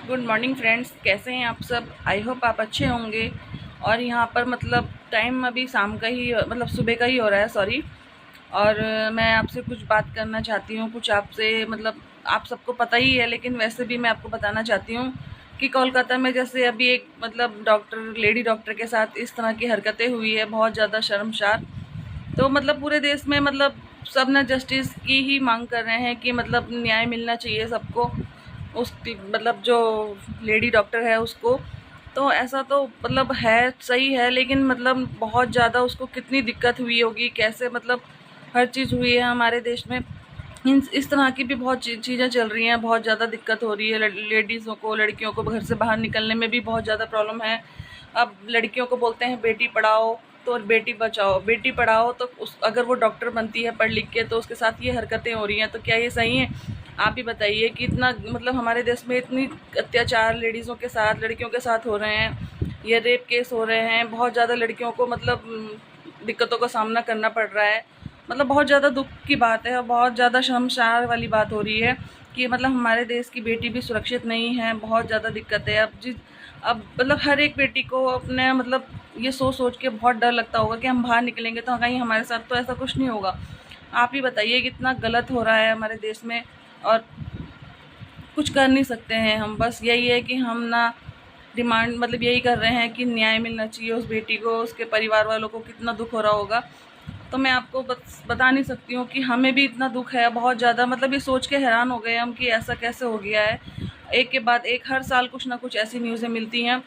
Good morning friends, कैसे हैं आप सब। आई होप आप अच्छे होंगे। और यहाँ पर मतलब टाइम अभी शाम का ही मतलब सुबह का ही हो रहा है, सॉरी। और मैं आपसे कुछ बात करना चाहती हूँ, कुछ आपसे मतलब आप सबको पता ही है, लेकिन वैसे भी मैं आपको बताना चाहती हूँ कि कोलकाता में जैसे अभी एक मतलब लेडी डॉक्टर के साथ इस तरह की हरकतें हुई है, बहुत ज़्यादा शर्मसार। तो मतलब पूरे देश में मतलब सब ना जस्टिस की ही मांग कर रहे हैं कि मतलब न्याय मिलना चाहिए सबको, उस मतलब जो लेडी डॉक्टर है उसको। तो ऐसा तो मतलब है, सही है, लेकिन मतलब बहुत ज़्यादा उसको कितनी दिक्कत हुई होगी, कैसे मतलब हर चीज़ हुई है हमारे देश में। इस तरह की भी बहुत चीज़ें चल रही हैं, बहुत ज़्यादा दिक्कत हो रही है लेडीज़ों को, लड़कियों को घर से बाहर निकलने में भी बहुत ज़्यादा प्रॉब्लम है। अब लड़कियों को बोलते हैं बेटी पढ़ाओ तो बेटी बचाओ, बेटी पढ़ाओ तो अगर वो डॉक्टर बनती है पढ़ लिख के तो उसके साथ ये हरकतें हो रही हैं, तो क्या ये सही है? आप ही बताइए कि इतना मतलब हमारे देश में इतनी अत्याचार लेडीज़ों के साथ, लड़कियों के साथ हो रहे हैं, ये रेप केस हो रहे हैं, बहुत ज़्यादा लड़कियों को मतलब दिक्कतों का सामना करना पड़ रहा है। मतलब बहुत ज़्यादा दुख की बात है और बहुत ज़्यादा शर्मसार वाली बात हो रही है कि मतलब हमारे देश की बेटी भी सुरक्षित नहीं है, बहुत ज़्यादा दिक्कत है। अब मतलब हर एक बेटी को अपने मतलब ये सोच के बहुत डर लगता होगा कि हम बाहर निकलेंगे तो कहीं हमारे साथ तो ऐसा कुछ नहीं होगा। आप ही बताइए कितना गलत हो रहा है हमारे देश में, और कुछ कर नहीं सकते हैं हम। बस यही है कि हम ना डिमांड मतलब यही कर रहे हैं कि न्याय मिलना चाहिए उस बेटी को, उसके परिवार वालों को कितना दुख हो रहा होगा। तो मैं आपको बता नहीं सकती हूँ कि हमें भी इतना दुख है, बहुत ज़्यादा मतलब ये सोच के हैरान हो गए हम कि ऐसा कैसे हो गया है। एक के बाद एक हर साल कुछ ना कुछ ऐसी न्यूज़ें मिलती हैं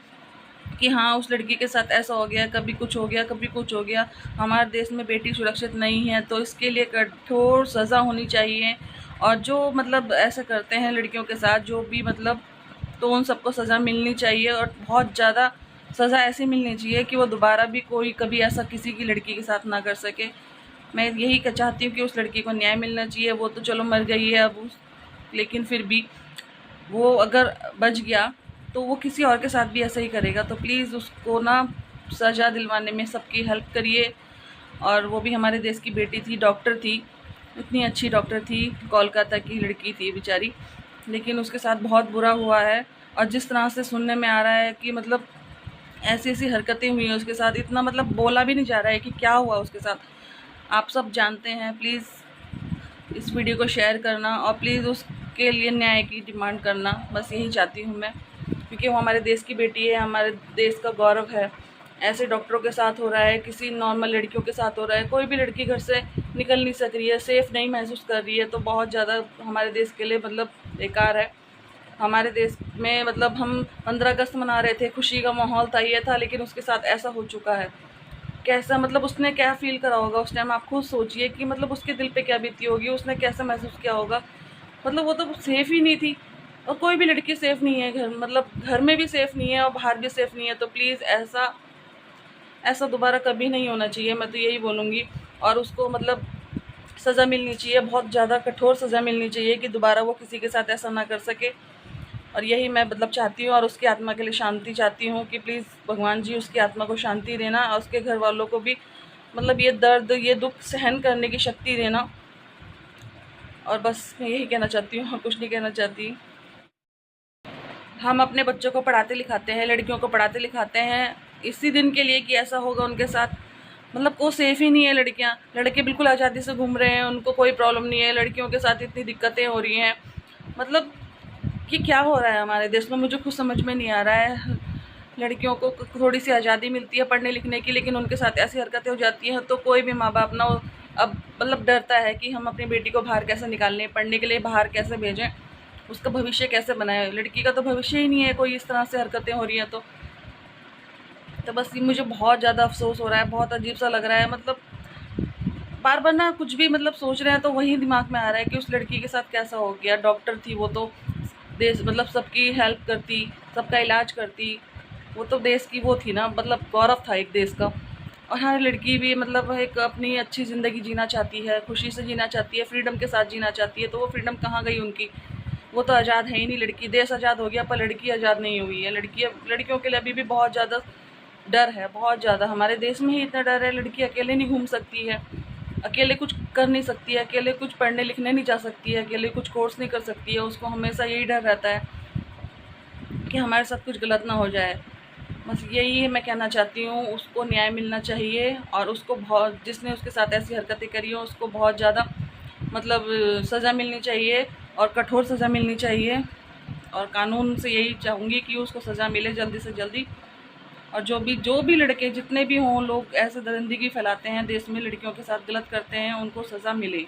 कि हाँ उस लड़की के साथ ऐसा हो गया, कभी कुछ हो गया, कभी कुछ हो गया। हमारे देश में बेटी सुरक्षित नहीं है, तो इसके लिए कठोर सज़ा होनी चाहिए। और जो मतलब ऐसा करते हैं लड़कियों के साथ जो भी मतलब, तो उन सबको सज़ा मिलनी चाहिए, और बहुत ज़्यादा सज़ा ऐसी मिलनी चाहिए कि वो दोबारा भी कोई कभी ऐसा किसी की लड़की के साथ ना कर सके। मैं यही चाहती हूँ कि उस लड़की को न्याय मिलना चाहिए। वो तो चलो मर गई है अब, लेकिन फिर भी वो अगर बच गया तो वो किसी और के साथ भी ऐसा ही करेगा। तो प्लीज़ उसको ना सज़ा दिलवाने में सबकी हेल्प करिए। और वो भी हमारे देश की बेटी थी, डॉक्टर थी, इतनी अच्छी डॉक्टर थी, कोलकाता की लड़की थी बेचारी, लेकिन उसके साथ बहुत बुरा हुआ है। और जिस तरह से सुनने में आ रहा है कि मतलब ऐसी ऐसी हरकतें हुई हैं उसके साथ, इतना मतलब बोला भी नहीं जा रहा है कि क्या हुआ उसके साथ। आप सब जानते हैं। प्लीज़ इस वीडियो को शेयर करना और प्लीज़ उसके लिए न्याय की डिमांड करना, बस यही चाहती हूँ मैं, क्योंकि वो हमारे देश की बेटी है, हमारे देश का गौरव है। ऐसे डॉक्टरों के साथ हो रहा है, किसी नॉर्मल लड़कियों के साथ हो रहा है, कोई भी लड़की घर से निकल नहीं सक रही है, सेफ़ नहीं महसूस कर रही है, तो बहुत ज़्यादा हमारे देश के लिए मतलब बेकार है। हमारे देश में मतलब हम 15 अगस्त मना रहे थे, खुशी का माहौल था, ये था, लेकिन उसके साथ ऐसा हो चुका है। कैसा मतलब उसने क्या फ़ील करा होगा उस टाइम, आप खुद सोचिए कि मतलब उसके दिल पे क्या बीती होगी, उसने कैसा महसूस किया होगा। मतलब वो तो सेफ़ ही नहीं थी, और कोई भी लड़की सेफ़ नहीं है घर, मतलब घर में भी सेफ़ नहीं है और बाहर भी सेफ़ नहीं है। तो प्लीज़ ऐसा ऐसा दोबारा कभी नहीं होना चाहिए, मैं तो यही बोलूँगी। और उसको मतलब सज़ा मिलनी चाहिए, बहुत ज़्यादा कठोर सज़ा मिलनी चाहिए कि दोबारा वो किसी के साथ ऐसा ना कर सके। और यही मैं मतलब चाहती हूँ, और उसकी आत्मा के लिए शांति चाहती हूँ कि प्लीज़ भगवान जी उसकी आत्मा को शांति देना, और उसके घर वालों को भी मतलब ये दर्द, ये दुख सहन करने की शक्ति देना। और बस मैं यही कहना चाहती हूँ और कुछ नहीं कहना चाहती। हम अपने बच्चों को पढ़ाते लिखाते हैं, लड़कियों को पढ़ाते लिखाते हैं इसी दिन के लिए कि ऐसा होगा उनके साथ। मतलब वो सेफ़ ही नहीं है लड़कियाँ, लड़के बिल्कुल आज़ादी से घूम रहे हैं, उनको कोई प्रॉब्लम नहीं है, लड़कियों के साथ इतनी दिक्कतें हो रही हैं। मतलब कि क्या हो रहा है हमारे देश में, मुझे कुछ समझ में नहीं आ रहा है। लड़कियों को थोड़ी सी आज़ादी मिलती है पढ़ने लिखने की, लेकिन उनके साथ ऐसी हरकतें हो जाती हैं, तो कोई भी माँ बाप ना अब मतलब डरता है कि हम अपनी बेटी को बाहर कैसे निकालें, पढ़ने के लिए बाहर कैसे भेजें, उसका भविष्य कैसे बनाएं। लड़की का तो भविष्य ही नहीं है, कोई इस तरह से हरकतें हो रही हैं तो बस ये मुझे बहुत ज़्यादा अफसोस हो रहा है, बहुत अजीब सा लग रहा है। मतलब बार बार ना कुछ भी मतलब सोच रहे हैं तो वही दिमाग में आ रहा है कि उस लड़की के साथ कैसा हो गया। डॉक्टर थी वो तो देश मतलब सबकी हेल्प करती, सबका इलाज करती, वो तो देश की वो थी ना, मतलब गौरव था एक देश का। और हर लड़की भी मतलब एक अपनी अच्छी ज़िंदगी जीना चाहती है, खुशी से जीना चाहती है, फ्रीडम के साथ जीना चाहती है, तो वो फ्रीडम कहाँ गई उनकी? वो तो आज़ाद है ही नहीं लड़की। देश आज़ाद हो गया पर लड़की आज़ाद नहीं हुई है। लड़कियों के लिए अभी भी बहुत ज़्यादा डर है, बहुत ज़्यादा। हमारे देश में ही इतना डर है, लड़की अकेले नहीं घूम सकती है, अकेले कुछ कर नहीं सकती है, अकेले कुछ पढ़ने लिखने नहीं जा सकती है, अकेले कुछ कोर्स नहीं कर सकती है, उसको हमेशा यही डर रहता है। कि हमारे साथ कुछ गलत ना हो जाए। बस यही है मैं कहना चाहती हूँ। उसको न्याय मिलना चाहिए और उसको बहुत, जिसने उसके साथ ऐसी हरकतें करी हो उसको बहुत ज़्यादा मतलब सज़ा मिलनी चाहिए और कठोर सज़ा मिलनी चाहिए। और कानून से यही चाहूँगी कि उसको सज़ा मिले जल्दी से जल्दी। और जो भी लड़के जितने भी हों, लोग ऐसे दरिंदगी फैलाते हैं देश में, लड़कियों के साथ गलत करते हैं, उनको सज़ा मिले।